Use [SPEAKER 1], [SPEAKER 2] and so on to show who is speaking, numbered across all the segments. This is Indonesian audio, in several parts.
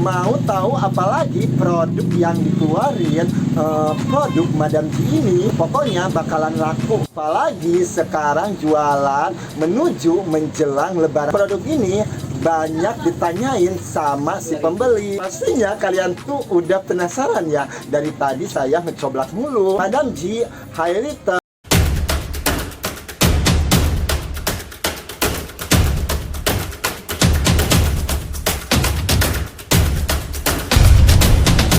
[SPEAKER 1] Mau tahu apalagi produk yang dikeluarin produk Madam G ini pokoknya bakalan laku. Apalagi sekarang jualan menuju menjelang lebaran. Produk ini banyak ditanyain sama si pembeli. Pastinya kalian tuh udah penasaran ya. Dari tadi saya mencoblak mulu. Madam G Highlighter.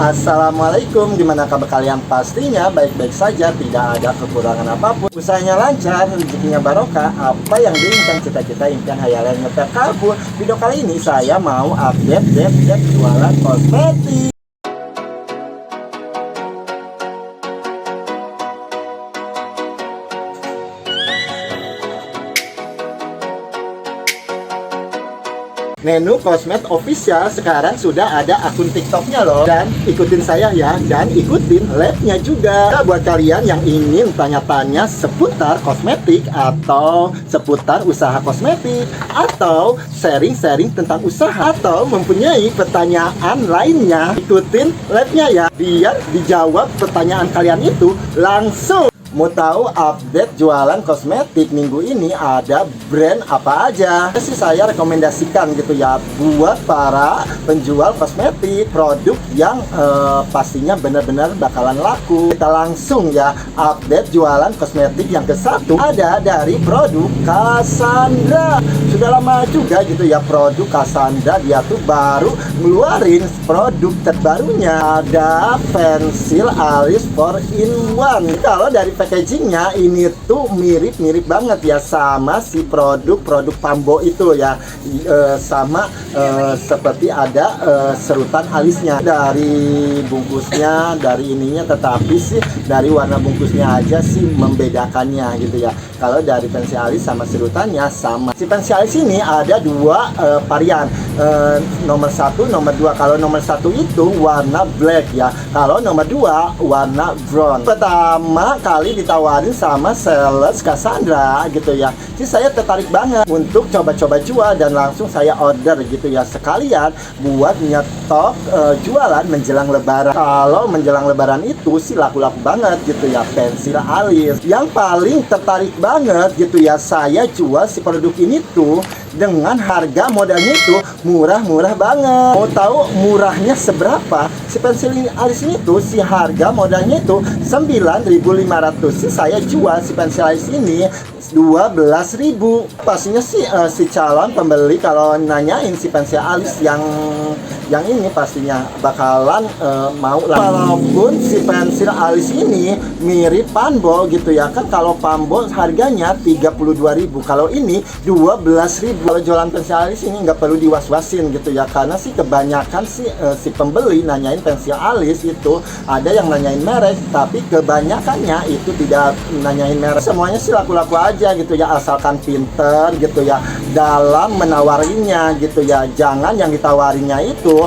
[SPEAKER 1] Assalamualaikum, gimana kabar kalian? Pastinya baik-baik saja, tidak ada kekurangan apapun. Usahanya lancar, rezekinya barokah. Apa yang diinginkan, cita-cita, impian, hayalannya terkabul. Video kali ini saya mau update jualan kosmetik. Nenu Cosmed Official sekarang sudah ada akun TikToknya loh. Dan ikutin saya ya, dan ikutin labnya juga. Nah, buat kalian yang ingin tanya-tanya seputar kosmetik atau seputar usaha kosmetik, atau sharing-sharing tentang usaha, atau mempunyai pertanyaan lainnya, ikutin labnya ya, biar dijawab pertanyaan kalian itu langsung. Mau tahu update jualan kosmetik minggu ini ada brand apa aja? Sih saya rekomendasikan gitu ya buat para penjual kosmetik, produk yang pastinya benar-benar bakalan laku. Kita langsung ya update jualan kosmetik yang ke-1 ada dari produk Cassandra. Sudah lama juga gitu ya produk Cassandra, dia tuh baru ngeluarin produk terbarunya, ada pensil alis 4-in-1. Kalau dari packagingnya ini tuh mirip-mirip banget ya sama si produk Pambo itu ya, sama seperti ada serutan alisnya dari bungkusnya, dari ininya, tetapi sih dari warna bungkusnya aja sih membedakannya gitu ya. Kalau dari pensil alis sama serutannya sama. Si pensil alis ini ada dua varian, nomor 1, nomor 2. Kalau nomor 1 itu warna black ya, kalau nomor 2 warna brown. Pertama kali ditawarin sama sales Cassandra gitu ya, sih saya tertarik banget untuk coba-coba jual dan langsung saya order gitu ya, sekalian buat nyetok jualan menjelang lebaran. Kalau menjelang lebaran itu sih laku-laku banget gitu ya pensil alis. Yang paling tertarik banget gitu ya, saya jual si produk ini tuh dengan harga modalnya itu murah-murah banget. Mau tahu murahnya seberapa? Si pensil alis ini tuh si harga modalnya itu 9.500. Sih saya jual si pensil alis ini 12.000. Pastinya sih si calon pembeli kalau nanyain si pensil alis yang ini pastinya bakalan mau lah. Walaupun si pensil alis ini mirip Pambo gitu ya kan, kalau Pambo harganya 32.000, kalau ini 12.000. Kalau jualan pensil alis ini nggak perlu diwas-wasin gitu ya, karena sih kebanyakan sih si pembeli nanyain pensil alis itu ada yang nanyain merek, tapi kebanyakannya itu tidak nanyain merek. Semuanya sih laku-laku aja gitu ya, asalkan pinter gitu ya dalam menawarinya gitu ya. Jangan yang ditawarinya itu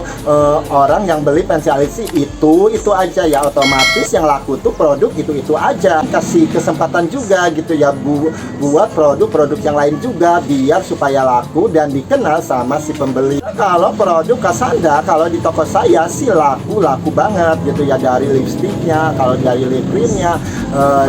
[SPEAKER 1] orang yang beli pensil alis sih itu aja ya, otomatis yang laku tuh produk itu aja. Kasih kesempatan juga gitu ya buat produk-produk yang lain juga biar supaya laku dan dikenal sama si pembeli. Kalau produk Cassandra kalau di toko saya sih laku banget gitu ya, dari lipstiknya, kalau dari lip creamnya,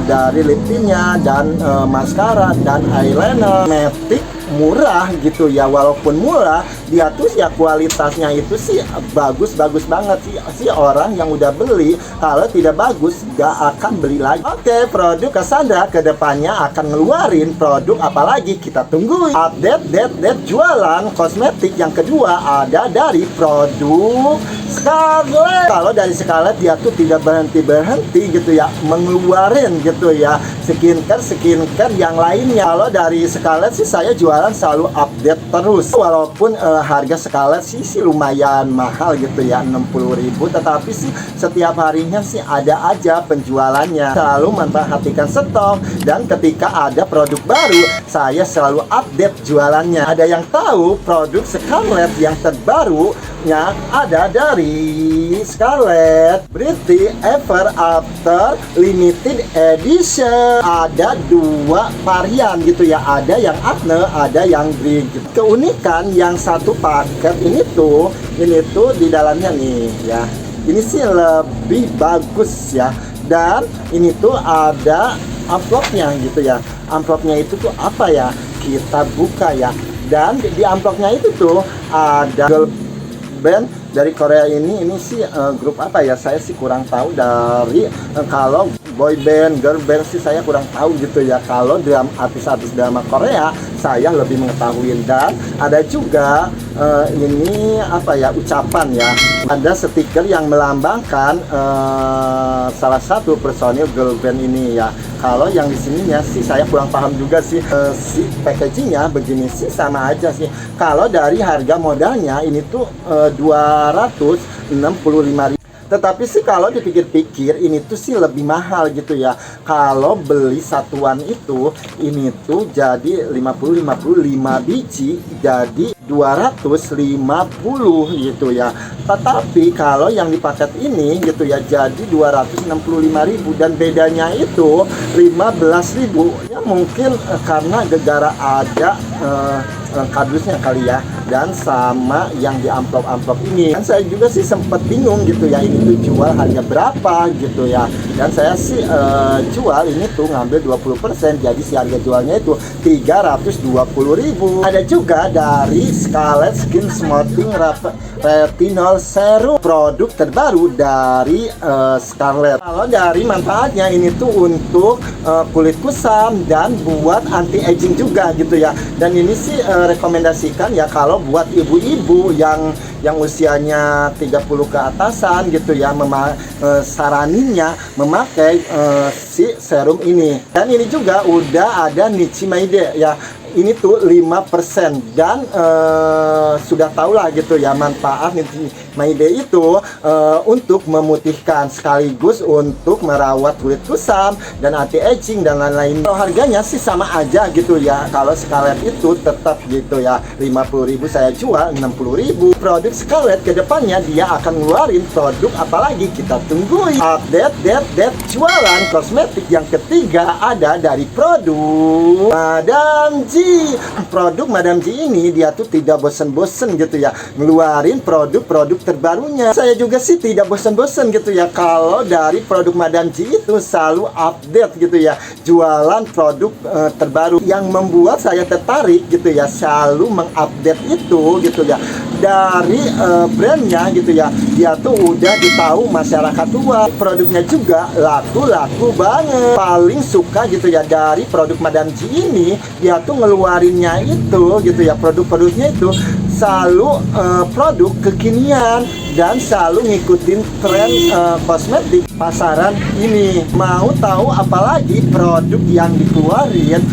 [SPEAKER 1] dari lip tintnya, dan maskara dan eyeliner. Matic murah gitu ya, walaupun murah dia tuh ya kualitasnya itu sih bagus banget sih orang yang udah beli, kalau tidak bagus gak akan beli lagi. Oke, produk Cassandra kedepannya akan ngeluarin produk apalagi, kita tunggu update jualan kosmetik yang kedua ada dari produk Scarlett. Kalau dari Scarlett dia tuh tidak berhenti gitu ya mengeluarin gitu ya skincare yang lainnya. Kalau dari Scarlett sih saya jualan selalu update terus, walaupun harga Scarlett sih lumayan mahal gitu ya, 60.000, tetapi sih setiap harinya sih ada aja penjualannya. Selalu memperhatikan stok, dan ketika ada produk baru saya selalu update jualannya. Ada yang tahu produk Scarlett yang terbarunya ada dari Scarlett Beauty Ever After Limited Edition. Ada 2 varian gitu ya, ada yang acne, ada yang green gitu. Keunikan yang satu paket ini tuh di dalamnya nih ya, ini sih lebih bagus ya. Dan ini tuh ada amplopnya gitu ya. Amplopnya itu tuh apa ya, kita buka ya. Dan di amplopnya itu tuh ada girl band dari Korea ini sih grup apa ya, saya sih kurang tahu. Dari kalau boy band, girl band sih saya kurang tahu gitu ya. Kalau artis-artis drama Korea saya lebih mengetahui. Dan ada juga ini apa ya, ucapan ya, ada stiker yang melambangkan salah satu personil girl band ini ya. Kalau yang di sininya sih saya kurang paham juga sih. Si packagingnya begini sih sama aja sih. Kalau dari harga modalnya ini tuh 265.000. Tetapi sih kalau dipikir-pikir ini tuh sih lebih mahal gitu ya. Kalau beli satuan itu, ini tuh jadi 55 biji jadi 250 gitu ya. Tetapi kalau yang di paket ini gitu ya jadi 265.000, dan bedanya itu 15.000 ya, mungkin karena gegara ada kardusnya kali ya, dan sama yang di amplop-amplop ini. Dan saya juga sih sempat bingung gitu ya, ini tuh jual harga berapa gitu ya. Dan saya sih jual ini tuh ngambil 20%, jadi si harga jualnya itu 320.000. Ada juga dari Scarlett Skin Smoothing Retinol Serum, produk terbaru dari Scarlett. Kalau dari manfaatnya ini tuh untuk kulit kusam dan buat anti aging juga gitu ya. Dan ini sih rekomendasikan ya kalau buat ibu-ibu yang usianya 30 ke atasan gitu ya, saraninnya memakai si serum ini. Dan ini juga udah ada niacinamide ya. Ini tuh 5%, dan sudah tahu lah gitu ya manfaat niacinamide itu untuk memutihkan sekaligus untuk merawat kulit kusam dan anti aging dan lain-lain. Kalau harganya sih sama aja gitu ya. Kalau Scarlett itu tetap gitu ya 50.000, saya jual 60.000. Produk Scarlett kedepannya dia akan ngeluarin produk apalagi, kita tungguin update jualan kosmetik yang ketiga ada dari produk Madame G. Produk Madame G ini dia tuh tidak bosen-bosen gitu ya ngeluarin produk-produk terbarunya. Saya juga sih tidak bosen-bosen gitu ya. Kalau dari produk Madame G itu selalu update gitu ya, jualan produk terbaru. Yang membuat saya tertarik gitu ya, selalu mengupdate itu gitu ya. Dari brandnya gitu ya, dia tuh udah ditahu masyarakat tua. Produknya juga laku banget. Paling suka gitu ya dari produk Madame G ini, dia tuh ngeluarinnya itu gitu ya, produk-produknya itu selalu produk kekinian dan selalu ngikutin tren kosmetik pasaran ini. Mau tahu apalagi produk yang dikeluarin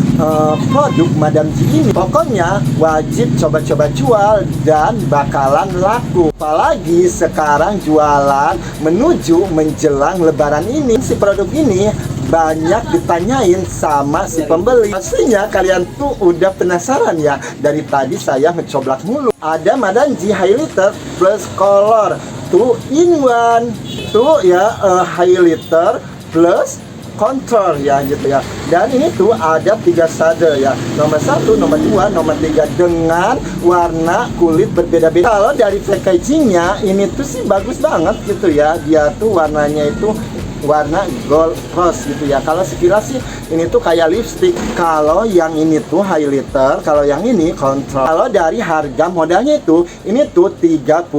[SPEAKER 1] produk Madame G ini, pokoknya wajib coba-coba jual dan bakalan laku. Apalagi sekarang jualan menuju menjelang lebaran ini, si produk ini banyak ditanyain sama si pembeli. Pastinya kalian tuh udah penasaran ya, dari tadi saya mencoblak mulu. Ada Madame G Highlighter Plus Color 2-in-1 tuh ya, highlighter plus control ya gitu ya. Dan ini tuh ada 3 shade ya, nomor 1, nomor 2, nomor 3 dengan warna kulit berbeda-beda. Kalau dari packagingnya ini tuh sih bagus banget gitu ya, dia tuh warnanya itu warna gold rose gitu ya. Kalau sekilas sih ini tuh kayak lipstick. Kalau yang ini tuh highlighter, kalau yang ini control. Kalau dari harga modalnya itu ini tuh 30.000,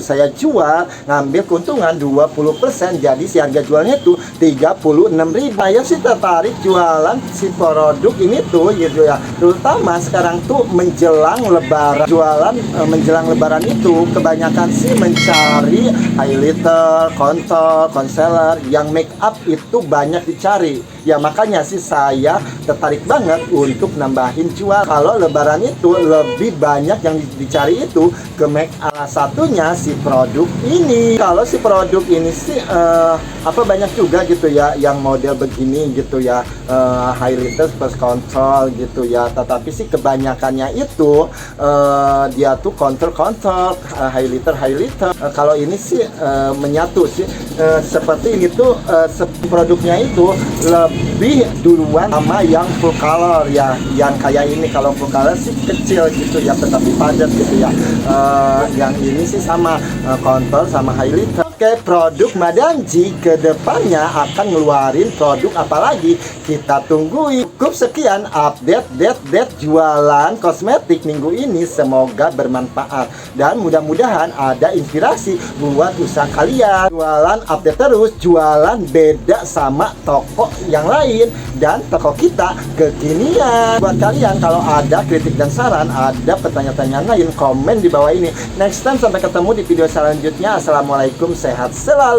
[SPEAKER 1] saya jual ngambil keuntungan 20%, jadi si harga jualnya itu 36.000. Saya sih tertarik jualan si produk ini tuh gitu ya, terutama sekarang tuh menjelang lebaran. Jualan menjelang lebaran itu kebanyakan sih mencari highlighter, contour, concealer yang yang make up itu banyak dicari. Ya makanya sih saya tertarik banget untuk nambahin jual. Kalau lebaran itu lebih banyak yang dicari itu ke make up. Satunya si produk ini. Kalau si produk ini sih banyak juga gitu ya yang model begini gitu ya, highlighter plus control gitu ya. Tetapi sih kebanyakannya itu dia tuh control highlighter. Kalau ini sih menyatu sih, seperti ini tuh produknya itu lebih duluan sama yang full color ya, yang kayak ini. Kalau full color sih kecil gitu ya, tetapi padat gitu ya. Yang ini sih sama contour sama highlighter. Oke, produk Madanji kedepannya akan ngeluarin produk apalagi, kita tungguin. Cukup sekian update jualan kosmetik minggu ini, semoga bermanfaat dan mudah-mudahan ada inspirasi buat usaha kalian. Jualan update terus, jualan beda sama toko yang lain dan toko kita kekinian. Buat kalian kalau ada kritik dan saran, ada pertanyaan-pertanyaan lain, komen di bawah ini. Next time sampai ketemu di video selanjutnya. Assalamualaikum, sehat selalu.